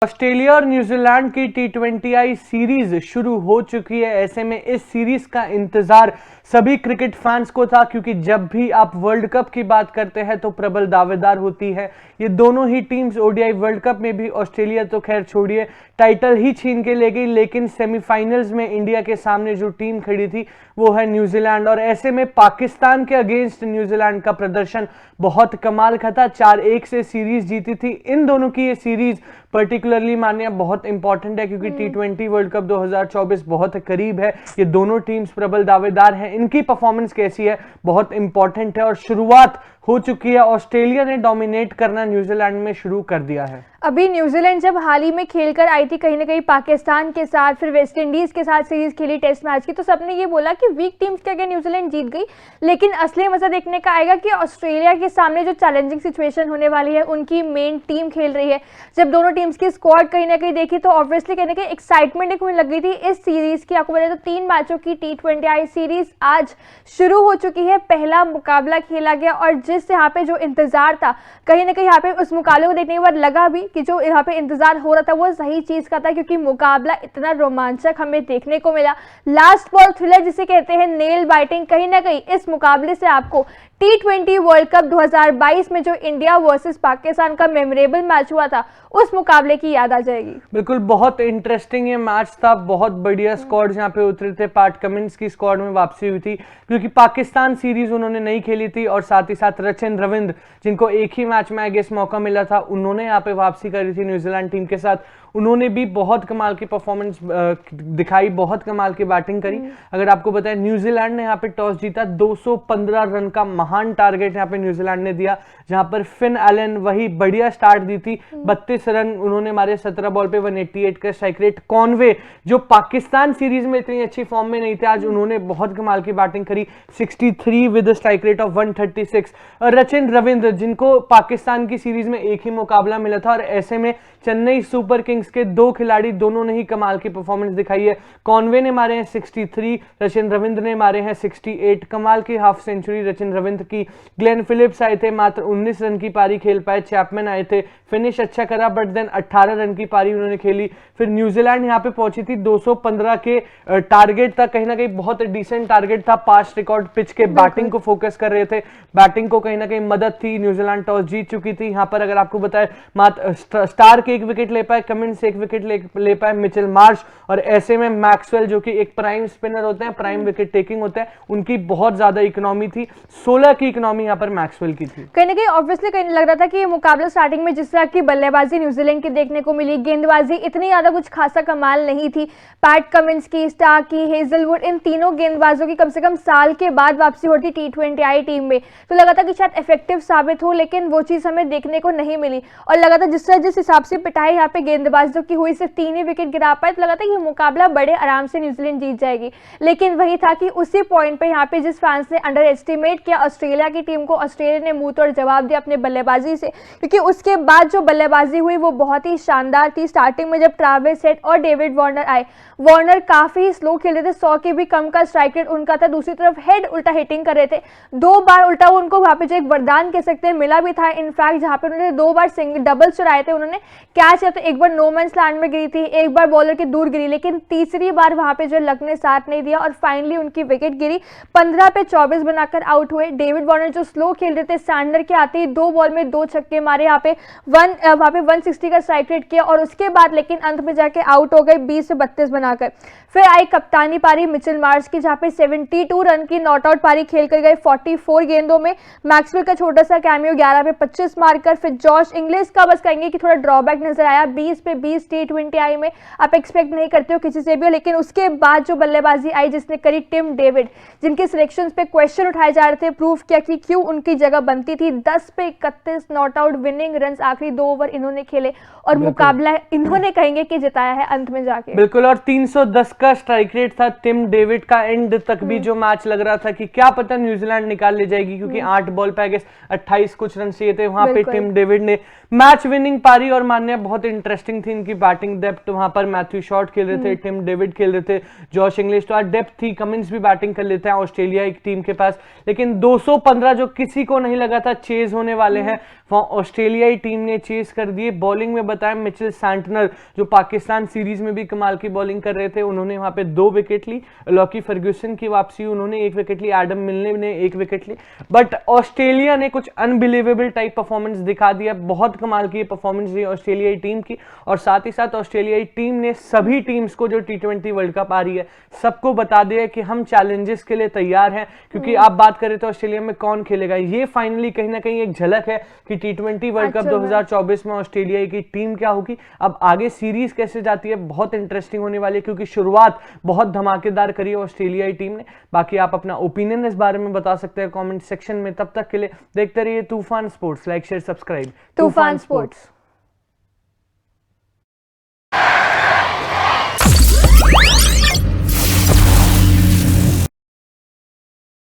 Australia और New Zealand की T20I series शुरू हो चुकी है। ऐसे में इस सीरीज का इंतजार सभी क्रिकेट फैंस को था, क्योंकि जब भी आप वर्ल्ड कप की बात करते हैं तो प्रबल दावेदार होती है ये दोनों ही टीम्स। ओडीआई वर्ल्ड कप में भी ऑस्ट्रेलिया तो खैर छोड़िए, टाइटल ही छीन के ले गई, लेकिन सेमीफाइनल्स में इंडिया के सामने जो टीम खड़ी थी वो है न्यूजीलैंड। और ऐसे में पाकिस्तान के अगेंस्ट न्यूजीलैंड का प्रदर्शन बहुत कमाल का था, 4-1 से सीरीज जीती थी। इन दोनों की ये सीरीज पर्टिकुलरली मानना बहुत इंपॉर्टेंट है, क्योंकि T20 वर्ल्ड कप 2024 बहुत करीब है। ये दोनों टीम्स प्रबल दावेदार हैं, इनकी परफॉर्मेंस कैसी है बहुत इंपॉर्टेंट है। और शुरुआत हो चुकी है, ऑस्ट्रेलिया ने डोमिनेट करना न्यूजीलैंड में शुरू कर दिया है। अभी न्यूजीलैंड जब हाल ही में खेलकर आई थी कहीं ना कहीं पाकिस्तान के साथ, फिर वेस्ट इंडीज के साथ सीरीज खेली टेस्ट मैच की, तो सबने ये बोला कि वीक टीम्स के आगे न्यूजीलैंड जीत गई। लेकिन असली मजा देखने का आएगा कि ऑस्ट्रेलिया के सामने जो चैलेंजिंग सिचुएशन होने वाली है, उनकी मेन टीम खेल रही है। जब दोनों टीम्स की स्क्वाड कहीं ना कहीं देखी तो ऑब्वियसली कहीं ना कहीं एक्साइटमेंट एक होने लग गई थी इस सीरीज की। आपको बताया तो 3 मैचों की T20I सीरीज आज शुरू हो चुकी है। पहला मुकाबला खेला गया और जिस यहाँ पे जो इंतजार था कहीं ना कहीं यहाँ पे उस मुकाबले को देखने के बाद लगा भी कि जो यहाँ पे इंतजार हो रहा था वो सही चीज का था, क्योंकि मुकाबला इतना रोमांचक हमें देखने को मिला। लास्ट बॉल थ्रिलर जिसे कहते हैं, नेल बाइटिंग, कहीं ना कहीं इस मुकाबले से आपको T20 वर्ल्ड कप 2022 में जो इंडिया वर्सेस पाकिस्तान का मेमोरेबल मैच हुआ था उस मुकाबले की याद आ जाएगी। बिल्कुल, बहुत इंटरेस्टिंग ये मैच था, बहुत बढ़िया स्क्वाड यहाँ पे उतरे थे। पैट कमिंस की स्क्वाड में वापसी हुई थी, क्योंकि पाकिस्तान सीरीज उन्होंने नहीं खेली थी, और साथ ही साथ रचिन रविंद्र, जिनको एक ही मैच में आई गेस मौका मिला था, उन्होंने यहाँ पे वापसी करी थी न्यूजीलैंड टीम के साथ। उन्होंने भी बहुत कमाल की परफॉर्मेंस दिखाई, बहुत कमाल की बैटिंग करी। अगर आपको बताएं, न्यूजीलैंड ने यहाँ पे टॉस जीता, 215 रन का महान टारगेट यहाँ पे न्यूजीलैंड ने दिया, जहां पर फिन एलन वही बढ़िया स्टार्ट दी थी, 32 रन उन्होंने मारे 17 बॉल पे, 188 का स्ट्राइक रेट। कॉनवे जो पाकिस्तान सीरीज में इतनी अच्छी फॉर्म में नहीं थे, आज उन्होंने बहुत कमाल की बैटिंग करी, 63 विद स्ट्राइक रेट ऑफ 136। और रचिन रविंद्र, जिनको पाकिस्तान की सीरीज में एक ही मुकाबला मिला था, और ऐसे में चेन्नई सुपर किंग्स के 2 खिलाड़ी दोनों ने ही कमाल की परफॉर्मेंस दिखाई है। कॉनवे ने मारे हैं 63, रचिन रविंद्र ने मारे हैं 68। कमाल की हाफ सेंचुरी रचिन रविंद्र की। ग्लेन फिलिप्स आए थे, मात्र 19 रन की पारी खेल पाए। चैपमैन आए थे, फिनिश अच्छा करा, बट देन 18 रन की पारी उन्होंने खेली। फिर न्यूजीलैंड यहाँ पे पहुंची थी, 215 के टारगेट था, कहीं ना कहीं बहुत डिसेंट टारगेट था, पास्ट रिकॉर्ड पिच के। बैटिंग को फोकस कर रहे थे, बैटिंग को कहीं ना कहीं मदद थी। न्यूजीलैंड टॉस जीत चुकी थी। यहाँ पर अगर आपको बताए, मात्र स्टार्क 1 विकेट ले पाए, कमिंस 1 विकेट ले पाए, मिचेल मार्श, और ऐसे में मैक्सवेल जो कि एक प्राइम स्पिनर होते हैं, प्राइम विकेट टेकिंग होता है, उनकी बहुत ज्यादा इकोनॉमी थी। 16 की इकोनॉमी यहाँ पर मैक्सवेल की थी। कहीं ना कहीं ऑब्वियसली कहीं लग रहा था कि ये मुकाबला स्टार्टिंग में जिस तरह की बल्लेबाजी न्यूजीलैंड की देखने को मिली, गेंदबाजी इतनी ज्यादा कुछ खासा कमाल नहीं थी। पैट कमिंस की, स्टार्क की, हेजलवुड, इन तीनों गेंदबाजों की कम से कम साल के बाद वापसी होती T20I टीम में, तो लगा था कि शायद इफेक्टिव साबित हो, लेकिन वो चीज हमें देखने को नहीं मिली। और लगा था जिस हिसाब से पिटाई यहाँ पे गेंदबाजों की हुई, सिर्फ 3 ही विकेट गिरा पाए, तो लगा था कि मुकाबला बड़े आराम से न्यूजीलैंड जीत जाएगी। लेकिन वही था कि उसी पॉइंट पे यहाँ पे जिस फैंस ने अंडर एस्टिमेट किया ऑस्ट्रेलिया की टीम को, ऑस्ट्रेलिया ने मुंह तोड़ जवाब दिया अपने बल्लेबाजी से, क्योंकि उसके बाद जो बल्लेबाजी हुई वो बहुत ही शानदार थी। स्टार्टिंग में जब ट्रेविस हेड और डेविड वार्नर आए, वार्नर काफी स्लो खेल रहे थे, 100 के भी कम का स्ट्राइक रेट उनका था। दूसरी तरफ हेड उल्टा हिटिंग कर रहे थे, 2 बार उल्टा वो उनको वहां पे जो एक वरदान कह सकते हैं मिला भी था। इनफैक्ट जहां पे उन्होंने 2 बार सिंगल डबल चुराए थे, उन्होंने कैच या तो एक बार नो मैंस लैंड में गिरी थी, एक बार बॉलर के दूर गिरी, लेकिन तीसरी बार वहां पे जो लक ने साथ नहीं दिया और फाइनली उनकी विकेट गिरी। 15 पे 24 बनाकर आउट हुए। डेविड वार्नर जो स्लो खेल रहे थे, सैंडर के आते ही 2 बॉल में 2 छक्के मारे, यहाँ पे 160 का स्ट्राइक रेट किया, और उसके बाद लेकिन अंत में जाके आउट हो गए 20 से 32 बनाकर। फिर आई कप्तानी पारी मिचेल मार्श की, जहाँ पे 72 रन की नॉट आउट पारी खेल कर गए 44 गेंदों में। मैक्सवेल का छोटा सा कैमियो 11 पे 25 मारकर। फिर जॉश इंग्लिश का बस कहेंगे कि थोड़ा ड्रॉबैक नजर आया, 20 पे 20 T20I में आप एक्सपेक्ट नहीं करते हो किसी से भी, लेकिन उसके बाद जो बल्लेबाजी आई जिसने करी टिम डेविड, जिनके सिलेक्शंस पे क्वेश्चन उठाए जा रहे थे, प्रूफ किया कि क्यों उनकी जगह बनती थी। 10 पे 31 नॉट आउट विनिंग रन, आखिरी 2 ओवर इन्होंने खेले और मुकाबला इन्होंने कहेंगे कि जिताया है अंत में जाके। बिल्कुल, और 310 का स्ट्राइक रेट था टिम डेविड का। एंड तक भी जो मैच लग रहा था कि क्या पता न्यूजीलैंड निकाल ले जाएगी, क्योंकि 8 बॉल पे 28 कुछ रन चाहिए थे। वहां पे टिम डेविड ने मैच विनिंग पारी, और माननीय बहुत इंटरेस्टिंग थी इनकी बैटिंग डेप्थ। वहां पर मैथ्यू शॉर्ट खेल रहे थे, टिम डेविड खेल रहे थे, जॉश इंग्लिश, तो आज डेप्थ थी। कमिंस भी बैटिंग कर लेते हैं ऑस्ट्रेलिया एक टीम के पास, लेकिन 215 जो किसी को नहीं लगा था चेज होने वाले हैं, ऑस्ट्रेलियाई टीम ने चेस कर दिए। बॉलिंग में बताएं मिचेल सैंटनर जो पाकिस्तान सीरीज में भी कमाल की बॉलिंग कर रहे थे, उन्होंने वहां पे 2 विकेट ली। लॉकी फर्ग्यूसन की वापसी, उन्होंने 1 विकेट ली। एडम मिलने ने 1 विकेट ली। बट ऑस्ट्रेलिया ने कुछ अनबिलीवेबल टाइप परफॉर्मेंस दिखा दिया। बहुत कमाल की परफॉर्मेंस रही ऑस्ट्रेलियाई टीम की, और साथ ही साथ ऑस्ट्रेलियाई टीम ने सभी टीम्स को जो T20 वर्ल्ड कप आ रही है सबको बता दिया कि हम चैलेंजेस के लिए तैयार हैं। क्योंकि आप बात करें तो ऑस्ट्रेलिया में कौन खेलेगा, ये फाइनली कहीं ना कहीं एक झलक है कि T20 वर्ल्ड कप 2024 में ऑस्ट्रेलिया की टीम क्या होगी। अब आगे सीरीज कैसे जाती है बहुत इंटरेस्टिंग होने वाली है, क्योंकि शुरुआत बहुत धमाकेदार करी है ऑस्ट्रेलियाई टीम ने। बाकी आप अपना ओपिनियन इस बारे में बता सकते हैं कमेंट सेक्शन में। तब तक के लिए देखते रहिए तूफान स्पोर्ट्स। लाइक शेयर सब्सक्राइब तूफान स्पोर्ट्स।